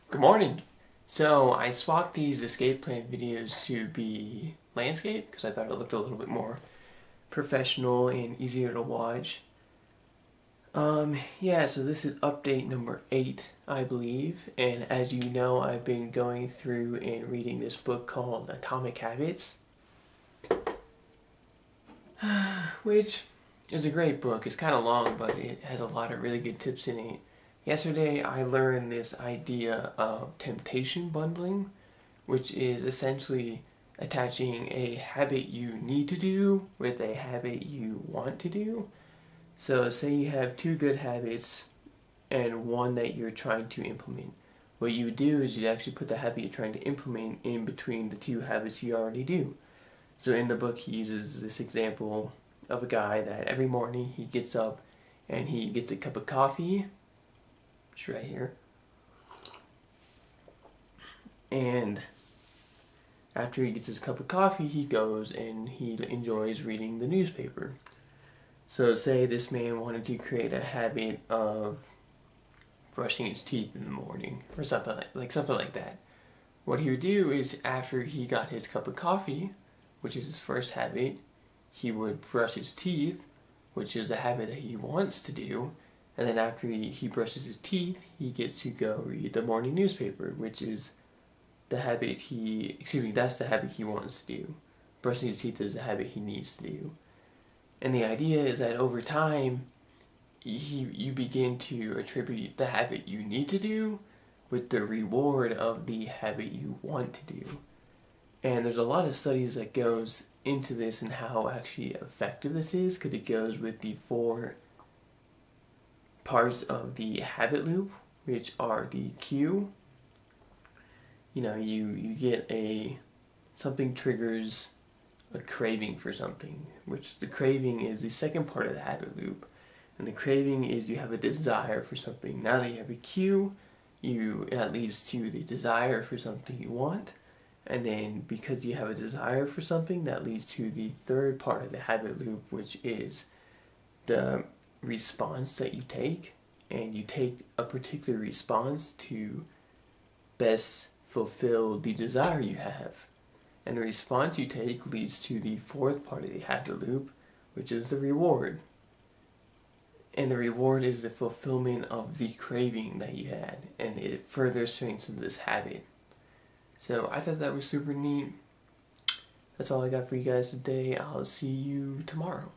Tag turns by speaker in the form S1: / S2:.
S1: Good morning. So I swapped these escape plan videos to be landscape because I thought it looked a little bit more professional and easier to watch. Yeah, so this is update number 8, I believe, and as you know, I've been going through and reading this book called Atomic Habits, which is a great book. It's kind of long, but it has a lot of really good tips in it. Yesterday, I learned this idea of temptation bundling, which is essentially attaching a habit you need to do with a habit you want to do. So, say you have two good habits and one that you're trying to implement. What you would do is you'd actually put the habit you're trying to implement in between the two habits you already do. So, in the book, he uses this example of a guy that every morning he gets up and he gets a cup of coffee, which is right here, and after he gets his cup of coffee, he goes and he enjoys reading the newspaper. So say this man wanted to create a habit of brushing his teeth in the morning or something like that. What he would do is after he got his cup of coffee, which is his first habit, he would brush his teeth, which is a habit that he wants to do, and then after he brushes his teeth, he gets to go read the morning newspaper, which is that's the habit he wants to do. Brushing his teeth is the habit he needs to do. And the idea is that over time, you begin to attribute the habit you need to do with the reward of the habit you want to do. And there's a lot of studies that goes into this and how actually effective this is, because it goes with the 4 parts of the habit loop, which are the cue. You get something triggers a craving for something, which the craving is the second part of the habit loop. And the craving is you have a desire for something. Now that you have a cue, that leads to the desire for something you want. And then because you have a desire for something, that leads to the third part of the habit loop, which is the response that you take. And you take a particular response to best fulfill the desire you have. And the response you take leads to the fourth part of the habit loop, which is the reward. And the reward is the fulfillment of the craving that you had, and it further strengthens this habit. So I thought that was super neat. That's all I got for you guys today. I'll see you tomorrow.